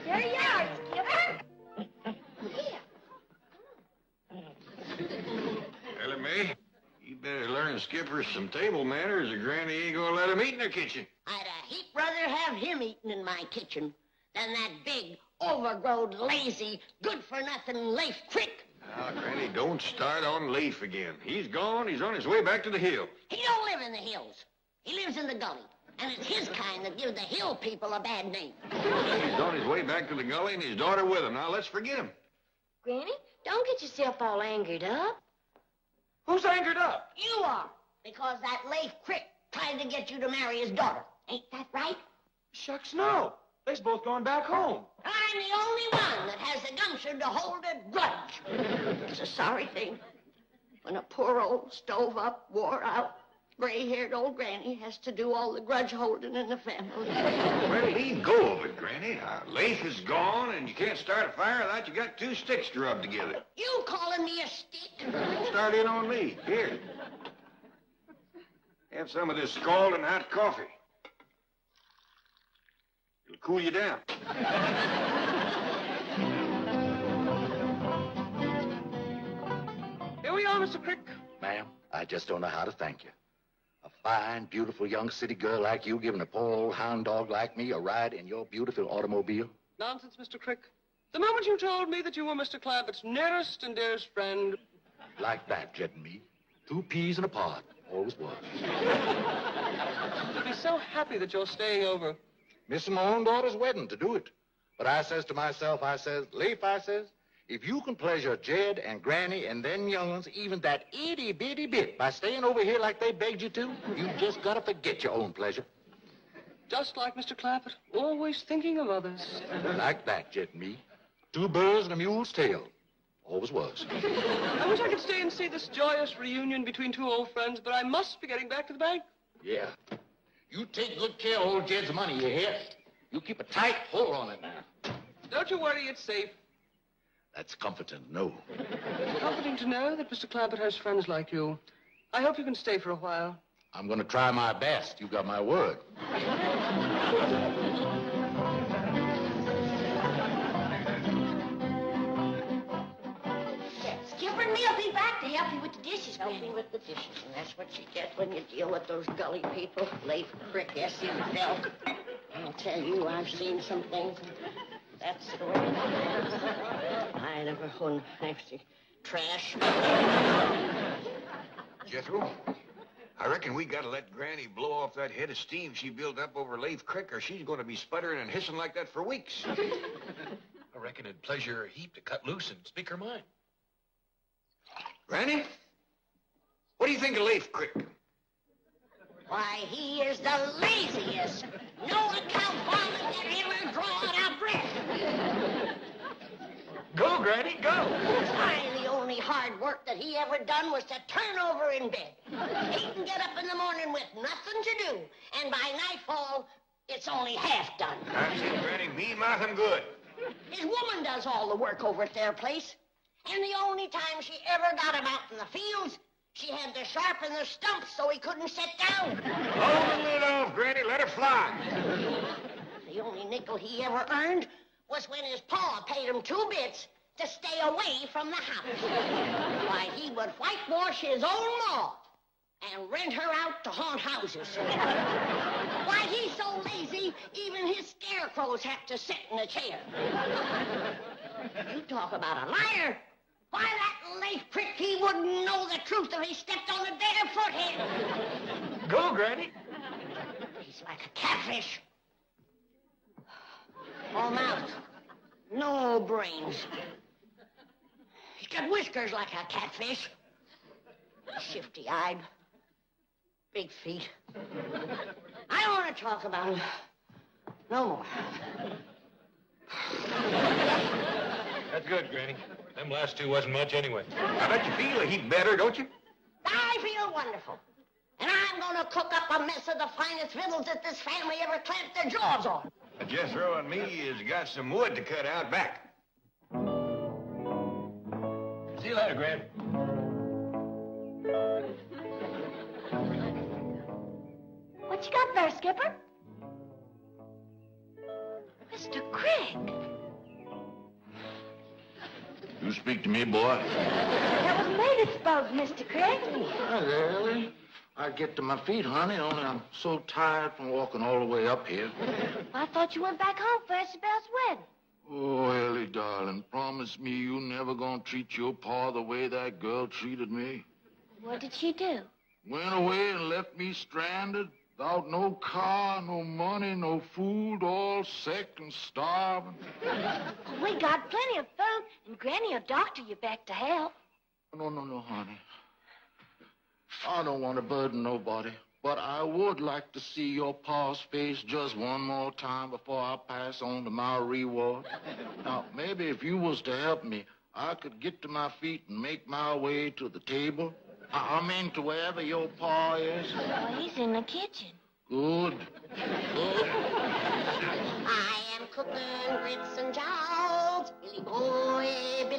There you are, Skipper. Ellie Mae, you better learn Skipper some table manners or Granny ain't gonna let him eat in the kitchen. I'd a heap rather have him eating in my kitchen than that big, overgrown, lazy, good-for-nothing Lafe Crick. Now, Granny, don't start on Lafe again. He's gone. He's on his way back to the hill. He don't live in the hills. He lives in the gully. And it's his kind that give the hill people a bad name. He's on his way back to the gully and his daughter with him. Now, let's forget him. Granny, don't get yourself all angered up. Who's angered up? You are, because that Lafe Crick tried to get you to marry his daughter. Ain't that right? Shucks, no. They's both going back home. I'm the only one that has the gumption to hold a grudge. It's a sorry thing when a poor old stove-up, wore-out, gray-haired old granny has to do all the grudge holding in the family. Well, leave go of it, Granny. Lafe is gone, and you can't start a fire without you got two sticks to rub together. You calling me a stick? Don't start in on me. Here. Have some of this scalding hot coffee. It'll cool you down. Here we are, Mr. Crick. Ma'am, I just don't know how to thank you. A fine, beautiful young city girl like you giving a poor old hound dog like me a ride in your beautiful automobile? Nonsense, Mr. Crick. The moment you told me that you were Mr. Clampetts' nearest and dearest friend... Like that, Jed and me. Two peas in a pod. Always was. I'd be so happy that you're staying over. Missing my own daughter's wedding to do it. But I says to myself, I says, Lafe, I says, if you can pleasure Jed and Granny and them young'uns even that itty-bitty bit by staying over here like they begged you to, you just gotta forget your own pleasure. Just like Mr. Clampett, always thinking of others. Like that, Jed and me. Two birds and a mule's tail. Always was. I wish I could stay and see this joyous reunion between two old friends, but I must be getting back to the bank. Yeah. You take good care of old Jed's money, you hear? You keep a tight hold on it now. Don't you worry, it's safe. That's comforting to know. It's comforting to know that Mr. Clampett has friends like you. I hope you can stay for a while. I'm going to try my best. You got my word. Skipper and me'll be back to help you with the dishes. Help me with the dishes, and that's what you get when you deal with those gully people. Lafe Crick, yes, himself. I'll tell you, I've seen some things. That's the way I never won actually trash. Jethro, I reckon we gotta let Granny blow off that head of steam she built up over Lafe Crick, or she's gonna be sputtering and hissing like that for weeks. I reckon it'd pleasure her a heap to cut loose and speak her mind. Granny, what do you think of Lafe Crick? Why, he is the laziest, no account varmint that ever drawed a breath. Go, Granny, go. Why, the only hard work that he ever done was to turn over in bed. He can get up in the morning with nothing to do, and by nightfall, it's only half done. I've seen Granny mean-mouth him good. His woman does all the work over at their place, and the only time she ever got him out in the fields, she had to sharpen the stumps so he couldn't sit down. Hold the lid off, Granny. Let her fly. The only nickel he ever earned was when his pa paid him 2 bits to stay away from the house. Why, he would whitewash his own ma and rent her out to haunt houses. Why, he's so lazy, even his scarecrows have to sit in a chair. You talk about a liar. Why, that Lafe Crick, he wouldn't know the truth if he stepped on a barefoot head. Go, Granny. He's like a catfish. All mouth, no brains. He's got whiskers like a catfish. Shifty-eyed, big feet. I don't want to talk about him no more. That's good, Granny. Them last two wasn't much anyway. I bet you feel a heap better, don't you? I feel wonderful. And I'm going to cook up a mess of the finest victuals that this family ever clamped their jaws on. Jethro and me has got some wood to cut out back. See you later, Gran. What you got there, Skipper? Mr. Crick. You speak to me, boy? That was me that spoke, Mr. Crick. Hi there, Ellie. I get to my feet, honey, only I'm so tired from walking all the way up here. I thought you went back home for Isabel's wedding. Oh, Ellie, darling, promise me you never gonna treat your pa the way that girl treated me. What did she do? Went away and left me stranded, without no car, no money, no food, all sick and starving. We got plenty of food, and Granny will doctor you back to health. No, honey. I don't want to burden nobody, but I would like to see your pa's face just one more time before I pass on to my reward. Now, maybe if you was to help me, I could get to my feet and make my way to the table. I mean, to wherever your pa is. Oh, he's in the kitchen. Good. I am cooking grits and jowls. Billy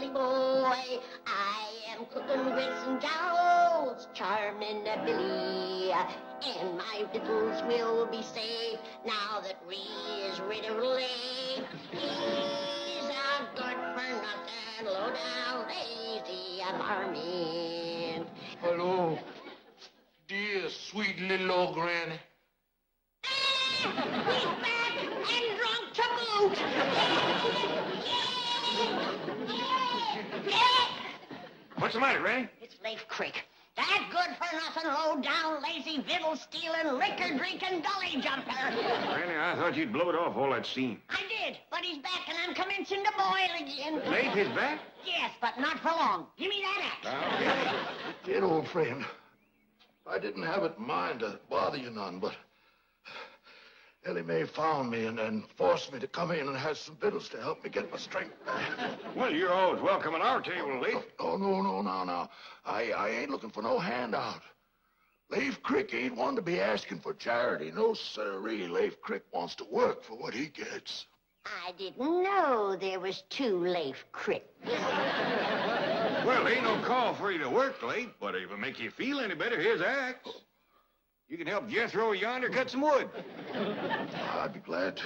boy, I am cooking grits and jowls. Charming Billy, and my victuals will be safe now that Ree is rid of Lafe. He's a good for nothing, low down, lazy, varmint. Hello, dear, sweet little old granny. He's back and drunk to boot. What's the matter, Granny? It's Lafe Crick. That good-for-nothing, low-down, lazy, victual-stealing, liquor-drinking, gully jumper. Granny, I thought you'd blow it off all that steam. I did, but he's back and I'm commencing to boil again. Lafe is back? Yes, but not for long. Give me that axe. Dear old friend, I didn't have it in mind to bother you none, but Ellie Mae found me and forced me to come in and have some victuals to help me get my strength back. Well, you're always welcome at our table, Lafe. Oh, no. I ain't looking for no handout. Lafe Crick ain't one to be asking for charity. No, sirree. Lafe Crick wants to work for what he gets. I didn't know there was two Lafe Cricks. Well, ain't no call for you to work, Lafe, but if it make you feel any better, here's axe. You can help Jethro yonder cut some wood. I'd be glad to.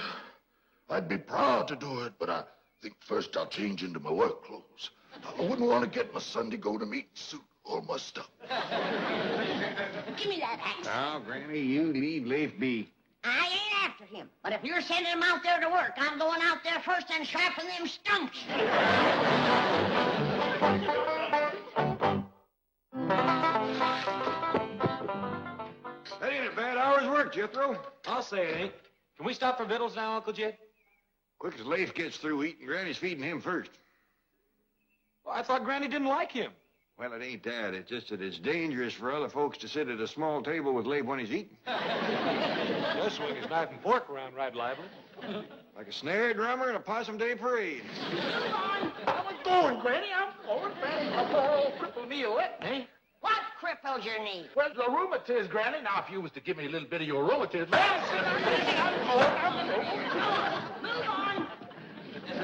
I'd be proud to do it, but I think first I'll change into my work clothes. I wouldn't want to get my Sunday go-to-meeting suit all mussed up. Give me that axe. Now, Granny, you leave Lafe be. I ain't after him, but if you're sending him out there to work, I'm going out there first and sharpen them stumps. That ain't a bad hour's work, Jethro. I'll say it ain't. Can we stop for victuals now, Uncle Jed? Quick as Lafe gets through eating, Granny's feeding him first. Well, I thought Granny didn't like him. Well, it ain't that. It's just that it's dangerous for other folks to sit at a small table with Lafe when he's eating. He'll swing his knife and fork around right lively. Like a snare drummer in a Possum Day parade. I was going, Granny. I'm going. Oh, cripple me wet, eh? What cripples your knee? Well, the rheumatiz, Granny. Now, if you was to give me a little bit of your rheumatism. I'm Move on.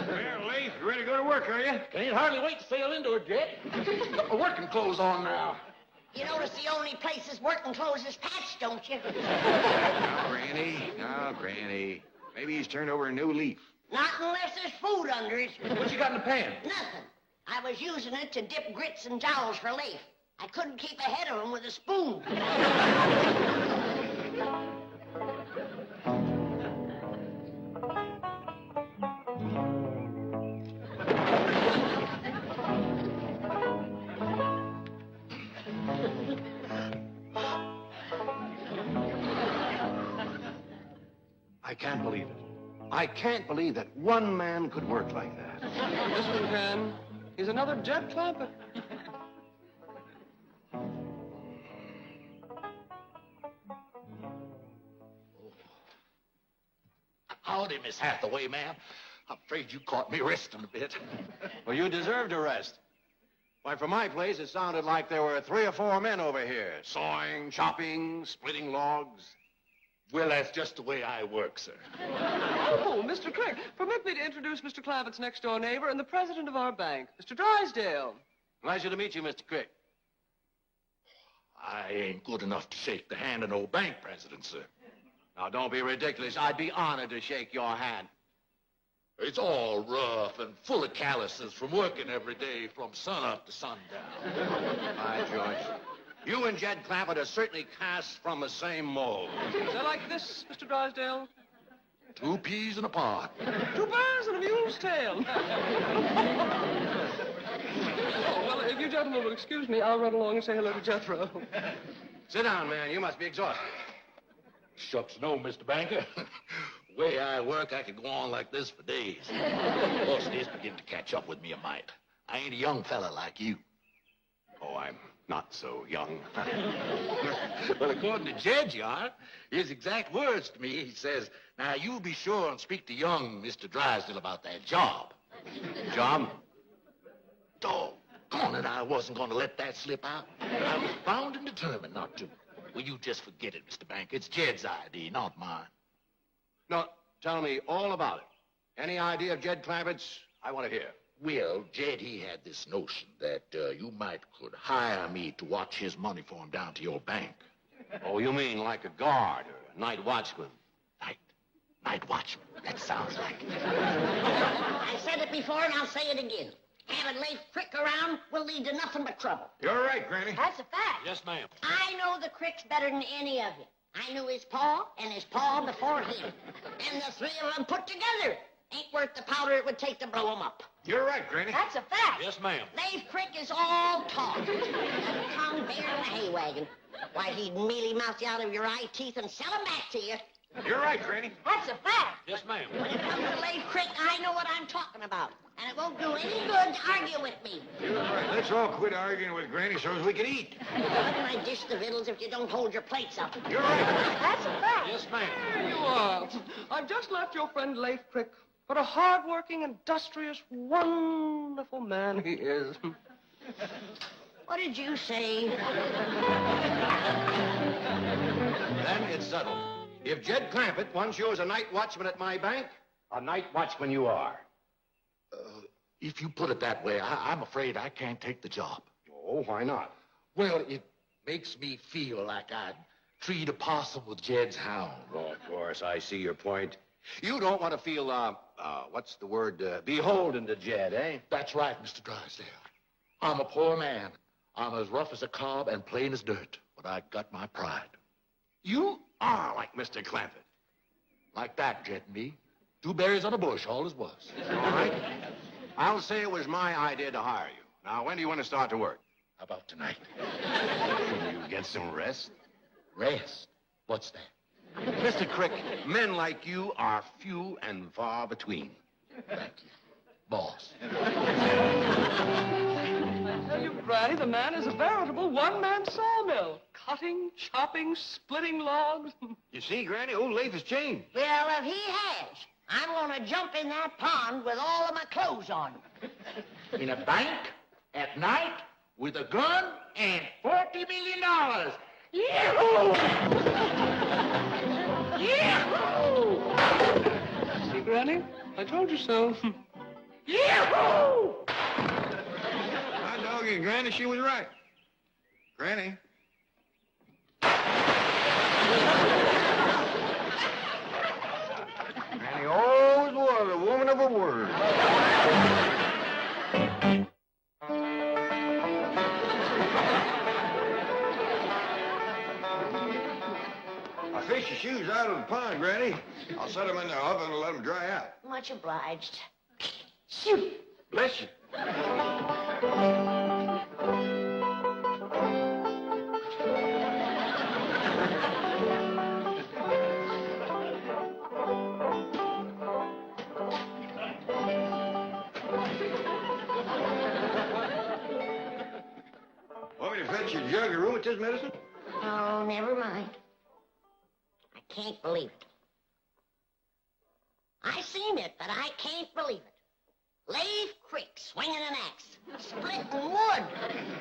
Well, Lafe, you ready to go to work, are you? Can't hardly wait to sail into it, Jet. Got my working clothes on now. You notice the only places working clothes is patched, don't you? Now, Granny. Maybe he's turned over a new leaf. Not unless there's food under it. What you got in the pan? Nothing. I was using it to dip grits and jowls for Lafe. I couldn't keep ahead of him with a spoon. I can't believe it. I can't believe that one man could work like that. This one can. He's another Jed Clampett. Howdy, Miss Hathaway, ma'am. I'm afraid you caught me resting a bit. Well, you deserved a rest. Why, from my place, it sounded like there were 3 or 4 men over here, sawing, chopping, splitting logs. Well, that's just the way I work, sir. Oh, Mr. Crick, permit me to introduce Mr. Clampett's next-door neighbor and the president of our bank, Mr. Drysdale. Pleasure to meet you, Mr. Crick. I ain't good enough to shake the hand of no bank president, sir. Now, don't be ridiculous. I'd be honored to shake your hand. It's all rough and full of calluses from working every day from sunup to sundown. All right, George. You and Jed Clampett are certainly cast from the same mold. Is that like this, Mr. Drysdale? 2 peas in a pod. 2 bears and a mule's tail. Oh, well, if you gentlemen will excuse me, I'll run along and say hello to Jethro. Sit down, man. You must be exhausted. Shucks, no, Mr. Banker. The way I work, I could go on like this for days. Of course, it is beginning to catch up with me a mite. I ain't a young fella like you. Oh, I'm not so young. Well, according to Jed, you are. His exact words to me, he says, now, you be sure and speak to young Mr. Drysdale about that job. Job? Dog, on it, I wasn't going to let that slip out. I was bound and determined not to. Well, you just forget it, Mr. Banker. It's Jed's idea, not mine. No, tell me all about it. Any idea of Jed Clampett's? I want to hear. Well, Jed, he had this notion that you might could hire me to watch his money for him down to your bank. Oh, you mean like a guard or a night watchman? Night watchman. That sounds like it. I said it before and I'll say it again. Having Lafe Crick around will lead to nothing but trouble. You're right, Granny. That's a fact. Yes, ma'am. I know the Cricks better than any of you. I knew his pa and his pa before him. And the 3 of them put together ain't worth the powder it would take to blow them up. You're right, Granny. That's a fact. Yes, ma'am. Lafe Crick is all talk. A tongue bear in a hay wagon. Why, he'd mealy-mouth you out of your eye teeth and sell 'em back to you. You're right, Granny. That's a fact. Yes, ma'am. When it comes to Lafe Crick, I know what I'm talking about. And it won't do any good to argue with me. You're right. Let's all quit arguing with Granny so as we can eat. How can I dish the victuals if you don't hold your plates up? You're right. That's a fact. Yes, ma'am. There you are. I've just left your friend Lafe Crick. What a hard-working, industrious, wonderful man he is. What did you say? Then it's settled. If Jed Clampett wants you as a night watchman at my bank, a night watchman you are. If you put it that way, I'm afraid I can't take the job. Oh, why not? Well, it makes me feel like I'd treat a possum with Jed's hound. Oh, of course, I see your point. You don't want to feel, what's the word, beholden to Jed, eh? That's right, Mr. Drysdale. I'm a poor man. I'm as rough as a cob and plain as dirt, but I got my pride. You are like Mr. Clampett. Like that, Jed and me. 2 berries on a bush, all as was. All right. I'll say it was my idea to hire you. Now, when do you want to start to work? How about tonight? Can you get some rest? Rest? What's that? Mr. Crick, men like you are few and far between. Thank you, boss. I tell you, Granny, the man is a veritable one-man sawmill. Cutting, chopping, splitting logs. You see, Granny, old Lafe has changed. Well, if he has, I'm going to jump in that pond with all of my clothes on. In a bank, at night, with a gun and $40 million. Yahoo! Yahoo! See, Granny? I told you so. Yahoo! My dog and Granny, she was right. Granny. Granny always was a woman of her word. I fished your shoes out of the pond, Granny. I'll set them in the oven and let them dry out. Much obliged. Shoot. Bless you. Want me to fetch you a jug of rheumatism medicine? Oh, never mind. I can't believe it. I seen it, but I can't believe it. Lafe Crick swinging an axe, splitting wood.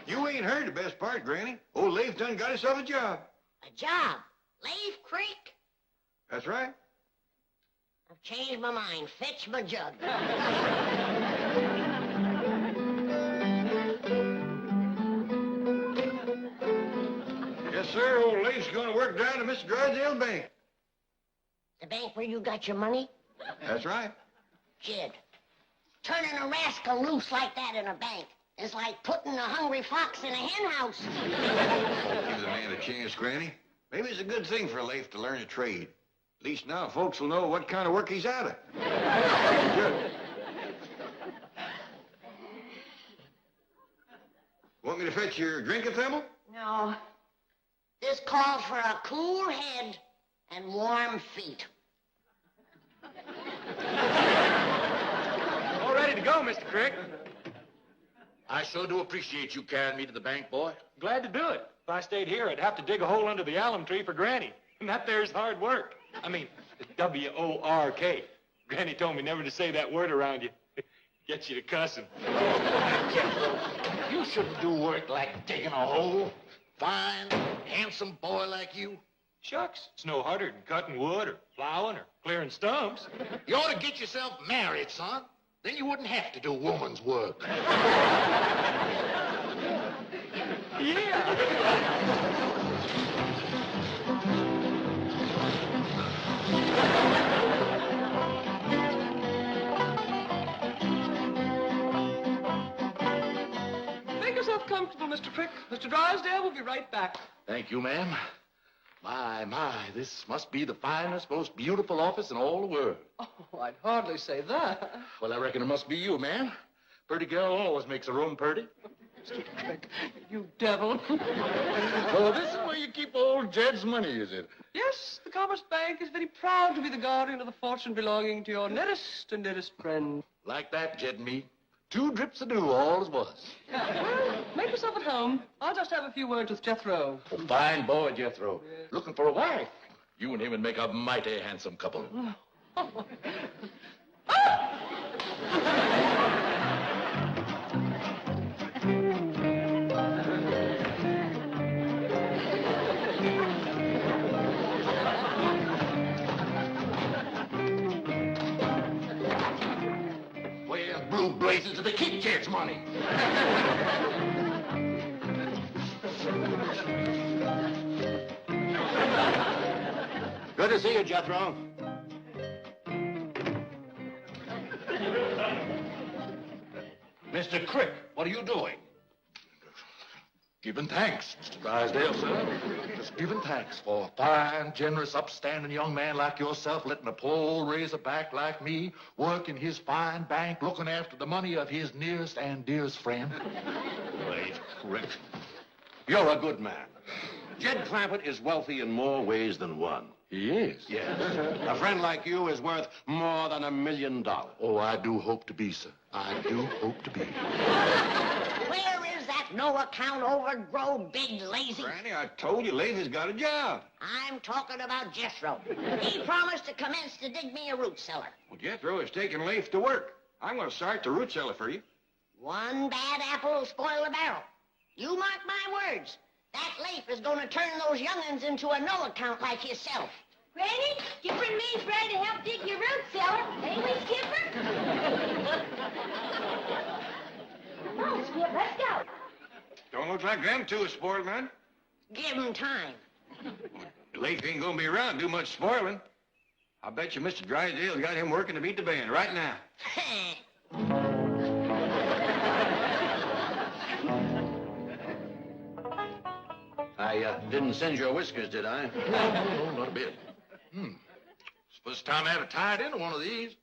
You ain't heard the best part, Granny. Old Lafe done got himself a job. A job. Lafe Crick? That's right. I've changed my mind. Fetch my jug. Yes, sir. Old Lafe's going to work down to Mr. Drysdale's bank. bank where you got your money? That's right. Jed, turning a rascal loose like that in a bank is like putting a hungry fox in a hen house. Give the man a chance, Granny. Maybe it's a good thing for Lafe to learn a trade. At least now folks will know what kind of work he's out of. Good. Want me to fetch your drinking thimble? No. This calls for a cool head and warm feet. All ready to go, Mr. Crick. I sure do appreciate you carrying me to the bank, boy. Glad to do it. If I stayed here, I'd have to dig a hole under the alum tree for Granny. And that there's hard work. I mean, W-O-R-K. Granny told me never to say that word around you. Gets you to cussing. You shouldn't do work like digging a hole. Fine, handsome boy like you. Shucks, it's no harder than cutting wood or plowing or clearing stumps. You ought to get yourself married, son. Then you wouldn't have to do woman's work. Yeah. Make yourself comfortable, Mr. Crick. Mr. Drysdale will be right back. Thank you, ma'am. My, this must be the finest, most beautiful office in all the world. Oh, I'd hardly say that. Well, I reckon it must be you, ma'am. Pretty girl always makes a room pretty. Mr. Crick, you devil. So this is where you keep old Jed's money, is it? Yes, the Commerce Bank is very proud to be the guardian of the fortune belonging to your nearest and dearest friend. Like that, Jed and me. 2 drips of dew, all as was. Well, make yourself at home. I'll just have a few words with Jethro. Oh, fine boy, Jethro. Looking for a wife. You and him would make a mighty handsome couple. Well, blue blazes to the keep Jed's money. Good to see you, Jethro. Mr. Crick, what are you doing? Giving thanks, Mr. Drysdale, sir. Just giving thanks for a fine, generous, upstanding young man like yourself letting a poor old razorback like me work in his fine bank looking after the money of his nearest and dearest friend. Lafe Crick. You're a good man. Jed Clampett is wealthy in more ways than one. He is? Yes. A friend like you is worth more than $1 million. Oh, I do hope to be, sir. I do hope to be. Where is that no-account, overgrown, big, lazy... Granny, I told you Lafe has got a job. I'm talking about Jethro. He promised to commence to dig me a root cellar. Well, Jethro has taken Lafe to work. I'm going to start the root cellar for you. One bad apple will spoil the barrel. You mark my words. That Lafe is going to turn those young'uns into a no-account like yourself. Granny, Skipper and me's ready to help dig your root cellar. Ain't we, Skipper? Come on, Skip, let's go. Don't look like them two are spoiled, man. Give 'em time. Lafe ain't going to be around to do much spoiling. I bet you Mr. Drysdale's got him working to beat the band right now. I didn't singe your whiskers, did I? No, not a bit. Suppose time I have it tied into one of these.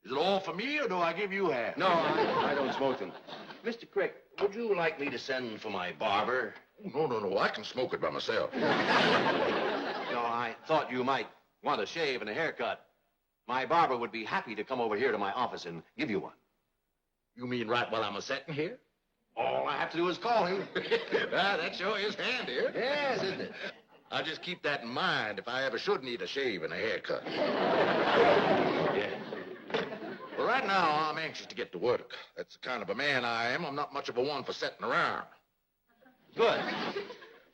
Is it all for me, or do I give you half? No, I don't smoke them. Mr. Crick, would you like me to send for my barber? No. I can smoke it by myself. No, I thought you might want a shave and a haircut. My barber would be happy to come over here to my office and give you one. You mean right while I'm a-setting here? All I have to do is call him. That sure is handy, huh? Yes, isn't it? I'll just keep that in mind if I ever should need a shave and a haircut. Yes. Well, right now, I'm anxious to get to work. That's the kind of a man I am. I'm not much of a one for sitting around. Good.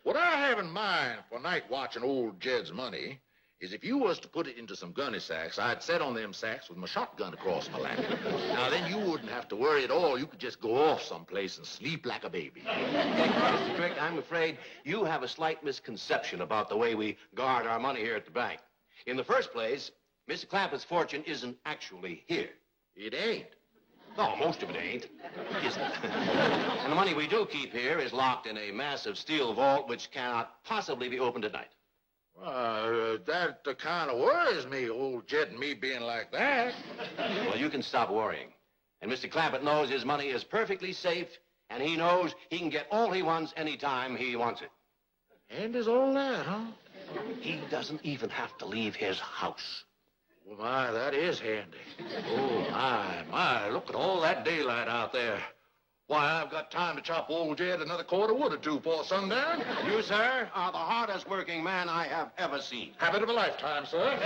What I have in mind for night watching old Jed's money is if you was to put it into some gunny sacks, I'd set on them sacks with my shotgun across my lap. Now, then you wouldn't have to worry at all. You could just go off someplace and sleep like a baby. Mr. Crick, I'm afraid you have a slight misconception about the way we guard our money here at the bank. In the first place, Mr. Clampett's fortune isn't actually here. It ain't. No, most of it ain't. It isn't. And the money we do keep here is locked in a massive steel vault which cannot possibly be opened at night. That kind of worries me, old Jed and me being like that. Well, you can stop worrying. And Mr. Clampett knows his money is perfectly safe, and he knows he can get all he wants anytime he wants it. And is all that, huh? He doesn't even have to leave his house. Well, my, that is handy. Oh, my, look at all that daylight out there. Why, I've got time to chop old Jed another cord of wood or two before sundown. You, sir, are the hardest working man I have ever seen. Habit of a lifetime, sir.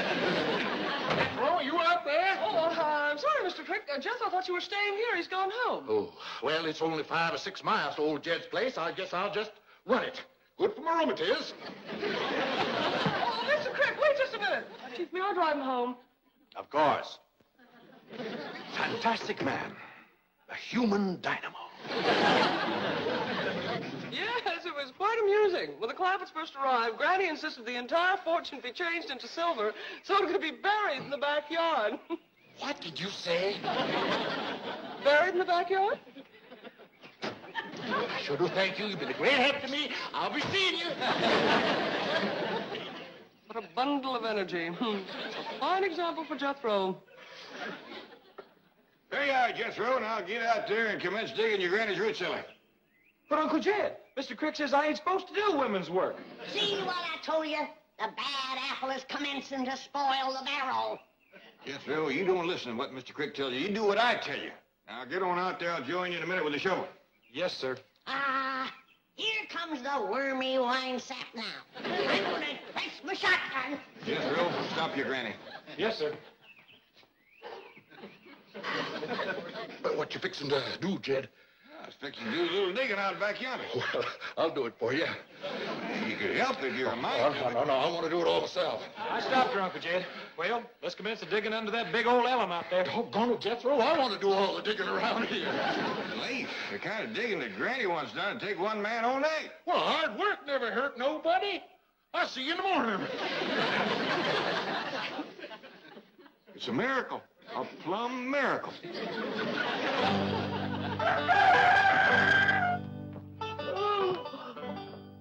Jethro, you out there? Oh, I'm sorry, Mr. Crick. Jethro thought you were staying here. He's gone home. Oh, well, it's only 5 or 6 miles to old Jed's place. I guess I'll just run it. Good for my rheumatiz. Oh, Mr. Crick, wait just a minute. Chief, may I drive him home? Of course. Fantastic man. A human dynamo. Yes, it was quite amusing. When the Clampetts first arrived, Granny insisted the entire fortune be changed into silver so it could be buried in the backyard. What did you say? Buried in the backyard? I sure do thank you. You've been a great help to me. I'll be seeing you. What a bundle of energy. A fine example for Jethro. There you are, Jethro. Now get out there and commence digging your granny's root cellar. But, Uncle Jed, Mr. Crick says I ain't supposed to do women's work. See what I told you? The bad apple is commencing to spoil the barrel. Jethro, you don't listen to what Mr. Crick tells you. You do what I tell you. Now get on out there. I'll join you in a minute with the shovel. Yes, sir. Here comes the wormy wine sap now. I'm gonna press my shotgun. Jethro, stop your granny. Yes, sir. What you fixing to do, Jed? I was fixing to do a little digging out back yonder. Well, I'll do it for you. You could help if you're a No, mind. I want to do it all myself. I stopped her, Uncle Jed. Well, let's commence the digging under that big old elm out there. Doggone it, Jethro. I want to do all the digging around here. Lafe, the kind of digging that Granny wants done would take one man all night. Well, hard work never hurt nobody. I'll see you in the morning. It's a miracle. A plumb miracle.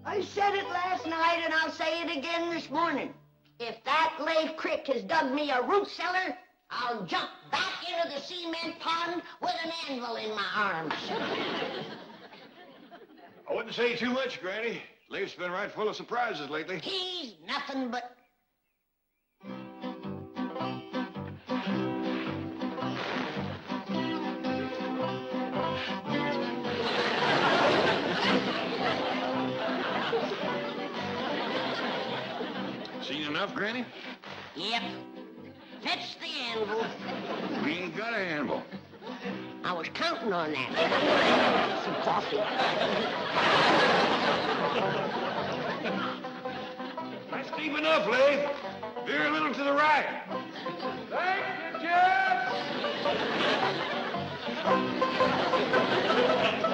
I said it last night and I'll say it again this morning. If that Lafe Crick has dug me a root cellar, I'll jump back into the cement pond with an anvil in my arms. I wouldn't say too much, Granny. Lafe's been right full of surprises lately. He's nothing but... Seen enough, Granny? Yep. Fetch the anvil. We ain't got a anvil. I was counting on that. Some coffee. That's deep enough, Lafe. Veer a little to the right. Thank you, Jed!